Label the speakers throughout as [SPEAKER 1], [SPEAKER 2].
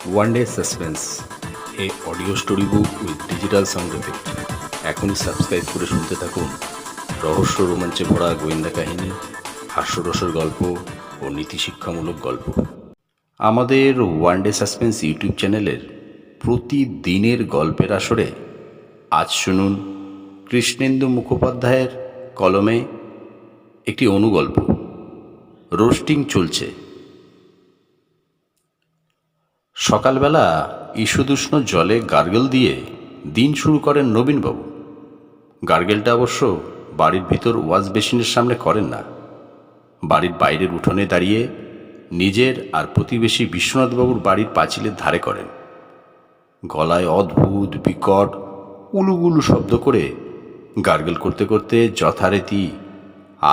[SPEAKER 1] One Day Suspense, a audio storybook with digital sound effect. এখনই subscribe করে শুনতে থাকুন রহস্য রোমাঞ্চে ভরা গোয়েন্দা কাহিনী, হাস্যরসের গল্প ও নীতিশিক্ষামূলক গল্প। আমাদের ওয়ান ডে সাসপেন্স ইউটিউব চ্যানেলের প্রতিদিনের গল্পের আসরে আজ শুনুন কৃষ্ণেন্দু মুখোপাধ্যায়ের কলমে একটি অনুগল্প। রোস্টিং চলছে। সকালবেলা ঈষদুষ্ণ জলে গার্গেল দিয়ে দিন শুরু করেন নবীনবাবু। গার্গেলটা অবশ্য বাড়ির ভিতর ওয়াশ বেসিনের সামনে করেন না, বাড়ির বাইরের উঠোনে দাঁড়িয়ে নিজের আর প্রতিবেশী বিশ্বনাথবাবুর বাড়ির পাঁচিলের ধারে করেন। গলায় অদ্ভুত বিকট উলুগুলু শব্দ করে গার্গেল করতে করতে যথারীতি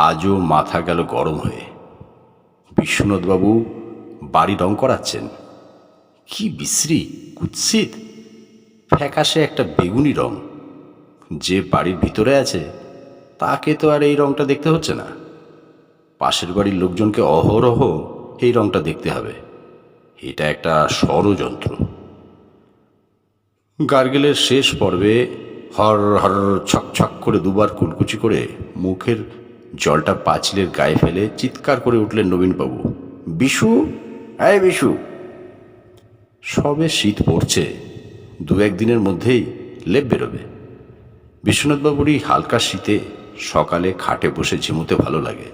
[SPEAKER 1] আজও মাথা গেল গরম হয়ে। বিশ্বনাথবাবু বাড়ি রং করাচ্ছেন। কি বিশ্রী, কুৎসিত, ফ্যাকাশে একটা বেগুনি রং। যে বাড়ির ভিতরে আছে তাকে তো আর এই রংটা দেখতে হচ্ছে না, পাশের বাড়ির লোকজনকে অহরহ এই রংটা দেখতে হবে। এটা একটা ষড়যন্ত্র। গার্গেলের শেষ পর্বে হর হর ছক করে দুবার কুলকুচি করে মুখের জলটা পাঁচিলের গায়ে ফেলে চিৎকার করে উঠলেন নবীনবাবু, বিশু, হ্যাঁ বিশু। সবে শীত পড়ছে, দু একদিনের মধ্যেই লেপ বেরোবে। বিশ্বনাথবাবুরই হালকা শীতে সকালে খাটে বসে ঝিমুতে ভালো লাগে।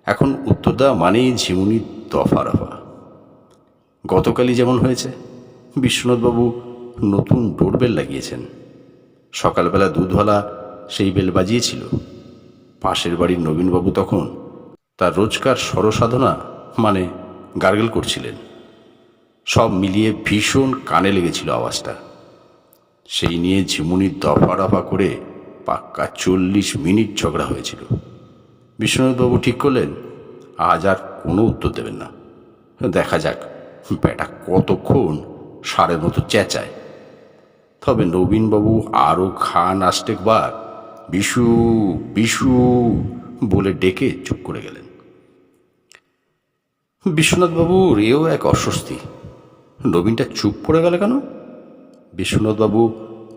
[SPEAKER 1] এখন উত্তর দেওয়া মানেই ঝিমুনির দফা রফা। গতকালই যেমন হয়েছে, বিশ্বনাথবাবু নতুন ডোরবেল লাগিয়েছেন। সকালবেলা দুধওয়ালা সেই বেল বাজিয়েছিল। পাশের বাড়ির নবীনবাবু তখন তার রোজকার স্বরসাধনা মানে গার্গেল করছিলেন। সব মিলিয়ে ভীষণ কানে লেগেছিল আওয়াজটা। সেই নিয়ে ঝিমুনির দফা রফা করে পাক্কা 40 মিনিট ঝগড়া হয়েছিল। বিশ্বনাথবাবু ঠিক করলেন আজ আর কোনো উত্তর দেবেন না। দেখা যাক বেটা কতক্ষণ সারের মতো চেঁচায়। তবে নবীনবাবু আরও খান আষ্টেকবার বিশু বিশু বলে ডেকে চুপ করে গেলেন। বিশ্বনাথবাবুর এও এক অস্বস্তি। নবীনটা চুপ করে গেল কেন? বিশ্বনাথবাবু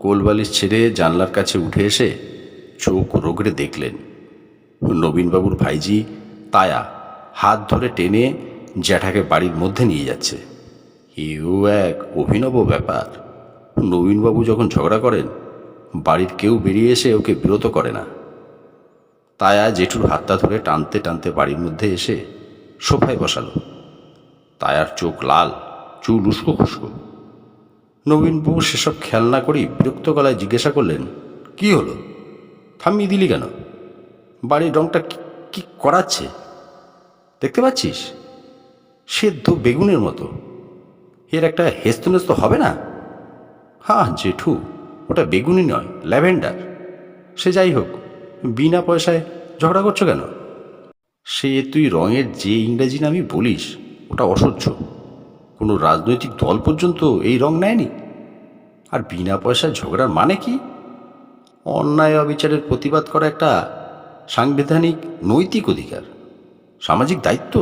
[SPEAKER 1] কোলবালিশ ছেড়ে জানলার কাছে উঠে এসে চোখ রোগড়ে দেখলেন নবীনবাবুর ভাইজি তায়া হাত ধরে টেনে জ্যাঠাকে বাড়ির মধ্যে নিয়ে যাচ্ছে। এও এক অভিনব ব্যাপার। নবীনবাবু যখন ঝগড়া করেন বাড়ির কেউ বেরিয়ে এসে ওকে বিরত করে না। তায়া জেঠুর হাতটা ধরে টানতে টানতে বাড়ির মধ্যে এসে সোফায় বসালো। তায়ার চোখ লাল, চুল উস্কো খুস্কো। নবীনবাবু সেসব খেয়াল না করেই বিরক্ত গলায় জিজ্ঞাসা করলেন, কি হলো, থামিয়ে দিলি কেন? বাড়ির রংটা কি করাচ্ছে দেখতে পাচ্ছিস? সেদ্ধ বেগুনের মতো। এর একটা হেস্তনেস্ত হবে না? হ্যাঁ জেঠু, ওটা বেগুনি নয়, ল্যাভেন্ডার। সে যাই হোক, বিনা পয়সায় ঝগড়া করছো কেন? সে তুই রঙের যে ইংরেজি নামই বলিস ওটা অসহ্য। কোনো রাজনৈতিক দল পর্যন্ত এই রং নেয়নি। আর বিনা পয়সায় ঝগড়ার মানে কি? অন্যায় অবিচারের প্রতিবাদ করা একটা সাংবিধানিক নৈতিক অধিকার, সামাজিক দায়িত্ব।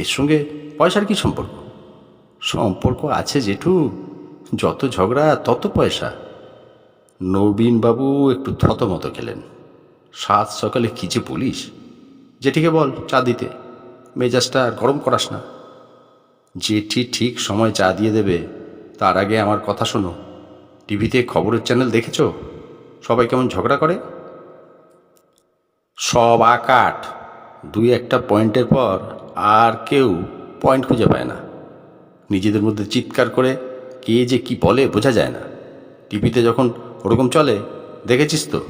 [SPEAKER 1] এর সঙ্গে পয়সার কি সম্পর্ক? সম্পর্ক আছে জেঠু, যত ঝগড়া তত পয়সা। নবীনবাবু একটু থতমত খেলেন। সাত সকালে কী যে বলিস! জেঠিকে বল চা দিতে, মেজাজটা আর গরম করাস না। জেঠি ঠিক সময় চা দিয়ে দেবে, তার আগে আমার কথা শোনো। টিভিতে খবরের চ্যানেল দেখেছ সবাই কেমন ঝগড়া করে? সব আকাট, দুই একটা পয়েন্টের পর আর কেউ পয়েন্ট খুঁজে পায় না। নিজেদের মধ্যে চিৎকার করে কে যে কি বলে বোঝা যায় না। টিভিতে যখন ওরকম চলে দেখেছিস তো,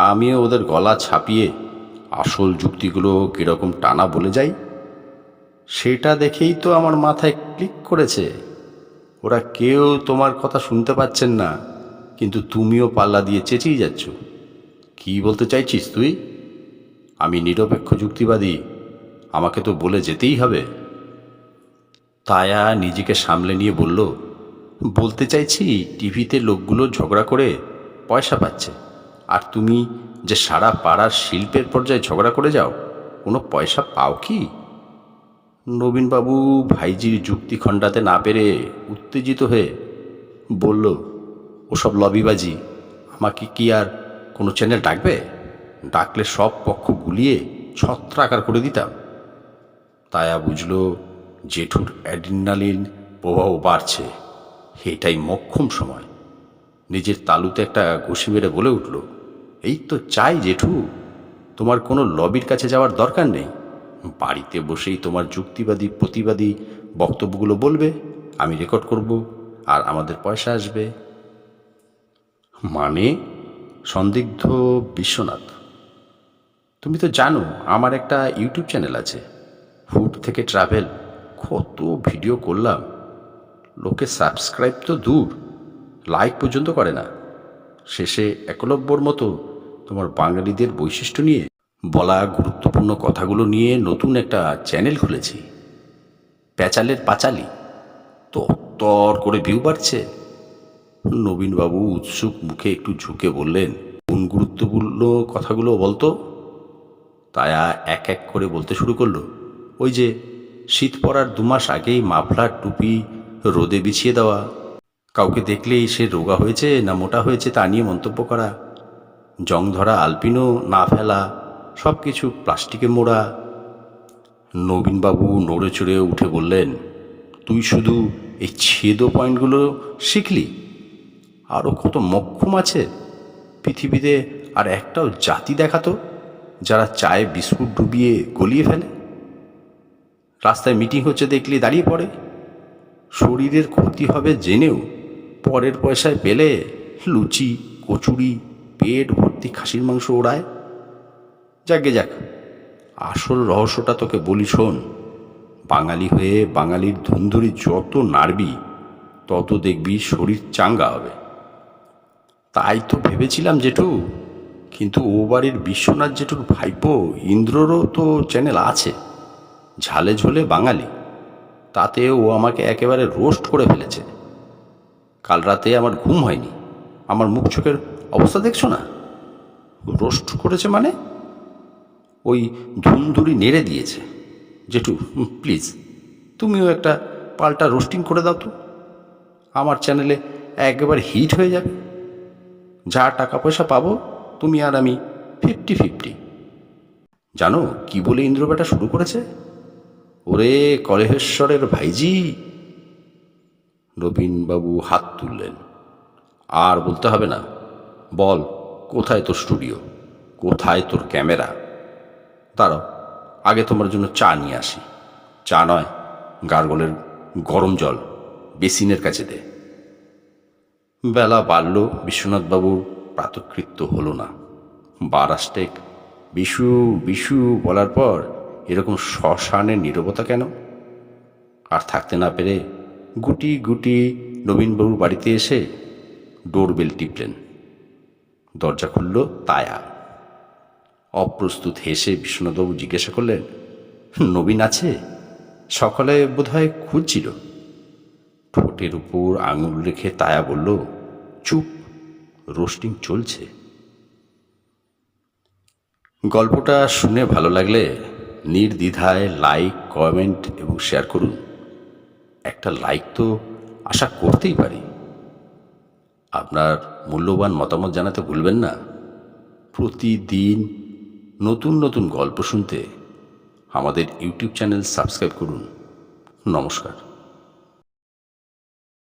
[SPEAKER 1] আমিও ওদের গলা ছাপিয়ে আসল যুক্তিগুলো কীরকম টানা বলে যাই। সেটা দেখেই তো আমার মাথায় ক্লিক করেছে। ওরা কেউ তোমার কথা শুনতে পাচ্ছেন না, কিন্তু তুমিও পাল্লা দিয়ে চেঁচিয়ে যাচ্ছ। কি বলতে চাইছিস তুই? আমি নিরপেক্ষ যুক্তিবাদী, আমাকে তো বলে যেতেই হবে। তায়া নিজেকে সামলে নিয়ে বলল, বলতে চাইছি টিভিতে লোকগুলো ঝগড়া করে পয়সা পাচ্ছে, আর তুমি যে সারা পাড়ার শিল্পের পর্যায়ে ঝগড়া করে যাও, কোনো পয়সা পাও কি? নবীনবাবু ভাইজির যুক্তি খণ্ডাতে না পেরে উত্তেজিত হয়ে বলল, ওসব লবিবাজি, আমাকে কি আর কোনো চ্যানেল ডাকবে? ডাকলে সব পক্ষ গুলিয়ে ছত্রাকার করে দিতাম। তায়া বুঝল জেঠুর অ্যাড্রিনালিন প্রবাহ বাড়ছে, এটাই মোক্ষম সময়। নিজের তালুতে একটা ঘুষি মেরে বলে উঠল, এই তো চাই জেঠু, তোমার কোনো লবির কাছে যাওয়ার দরকার নেই। বাড়িতে বসেই তোমার যুক্তিবাদী প্রতিবাদী বক্তব্যগুলো বলবে, আমি রেকর্ড করব, আর আমাদের পয়সা আসবে। মানে? সন্দিগ্ধ বিশ্বনাথ। তুমি তো জানো আমার একটা ইউটিউব চ্যানেল আছে, ফুড থেকে ট্রাভেল। কত ভিডিও করলাম, লোকে সাবস্ক্রাইব তো দূর, লাইক পর্যন্ত করে না। শেষে একলব্যর মতো তোমার বাঙালিদের বৈশিষ্ট্য নিয়ে বলা গুরুত্বপূর্ণ কথাগুলো নিয়ে নতুন একটা চ্যানেল খুলেছি, প্যাচালের পাঁচালি। তর করে ভিউ বাড়ছে। নবীনবাবু উৎসুক মুখে একটু ঝুঁকে বললেন, কোন গুরুত্বপূর্ণ কথাগুলো বলতো? তায়া এক এক করে বলতে শুরু করলো, ওই যে শীত পড়ার 2 মাস আগেই মাফলার টুপি রোদে বিছিয়ে দেওয়া, কাউকে দেখলেই সে রোগা হয়েছে না মোটা হয়েছে তা নিয়ে মন্তব্য করা, জং ধরা আলপিনো না ফেলা, সব কিছু প্লাস্টিকে মোড়া। নবীনবাবু নড়ে চড়ে উঠে বললেন, তুই শুধু এই ছেদো পয়েন্টগুলো শিখলি? আরও কত মক্ষম আছে পৃথিবীতে। আর একটাও জাতি দেখাতো যারা চায়ে বিস্কুট ডুবিয়ে গলিয়ে ফেলে, রাস্তায় মিটিং হচ্ছে দেখলি দাঁড়িয়ে পড়ে, শরীরের ক্ষতি হবে জেনেও পরের পয়সায় পেলে লুচি কচুরি পেট ভর্তি খাসির মাংস ওড়ায়। যাকে যাক, আসল রহস্যটা তোকে বলি শোন। বাঙালি হয়ে বাঙালির ধুন্ধুরি যত নাড়বি তত দেখবি শরীর চাঙ্গা হবে। তাই তো ভেবেছিলাম জেঠু, কিন্তু ও বাড়ির বিশ্বনাথ জেঠুর ভাইপো ইন্দ্ররও তো চ্যানেল আছে, ঝালে ঝোলে বাঙালি। তাতে ও আমাকে একেবারে রোস্ট করে ফেলেছে। কাল রাতে আমার ঘুম হয়নি। আমার মুখ চোখের অবস্থা দেখছো না? রোস্ট করেছে মানে? ওই ধুন্দুরি নেড়ে দিয়েছে। জেঠু প্লিজ, তুমিও একটা পাল্টা রোস্টিং করে দাও তো, আমার চ্যানেলে একেবারে হিট হয়ে যাবে। যা টাকা পয়সা পাবো তুমি আর আমি 50-50। জানো কি বলে ইন্দ্র বেটা শুরু করেছে? ওরে কলেহেশ্বরের ভাইজি। নবীনবাবু হাত তুললেন, আর বলতে হবে না। বল, কোথায় তোর স্টুডিও, কোথায় তোর ক্যামেরা? দাঁড়াও, আগে তোমার জন্য চা নিয়ে আসি। চা নয়, গার্গলের গরম জল বেসিনের কাছে দে। বেলা বাড়ল, বিশ্বনাথবাবুর প্রাতকৃত্য হলো না। বারাস্টেক বিশু বিশু বলার পর এরকম শ্মশানের নীরবতা কেন? আর থাকতে না পেরে গুটি গুটি নবীনবাবুর বাড়িতে এসে ডোরবেল টিপলেন। দরজা খুলল তায়া। অপ্রস্তুত হেসে বিশ্বনাথবাবু জিজ্ঞাসা করলেন, নবীন আছে? সকালে বোধহয় খুঁজছিল। ঠোঁটের উপর আঙুল রেখে তায়া বলল, চুপ, রোস্টিং চলছে। গল্পটা শুনে ভালো লাগলে নির্দ্বিধায় লাইক, কমেন্ট এবং শেয়ার করুন। একটা লাইক তো আশা করতেই পারি। আপনার মূল্যবান মতামত জানাতে ভুলবেন না। প্রতিদিন নতুন নতুন গল্প শুনতে আমাদের ইউটিউব চ্যানেল সাবস্ক্রাইব করুন। নমস্কার।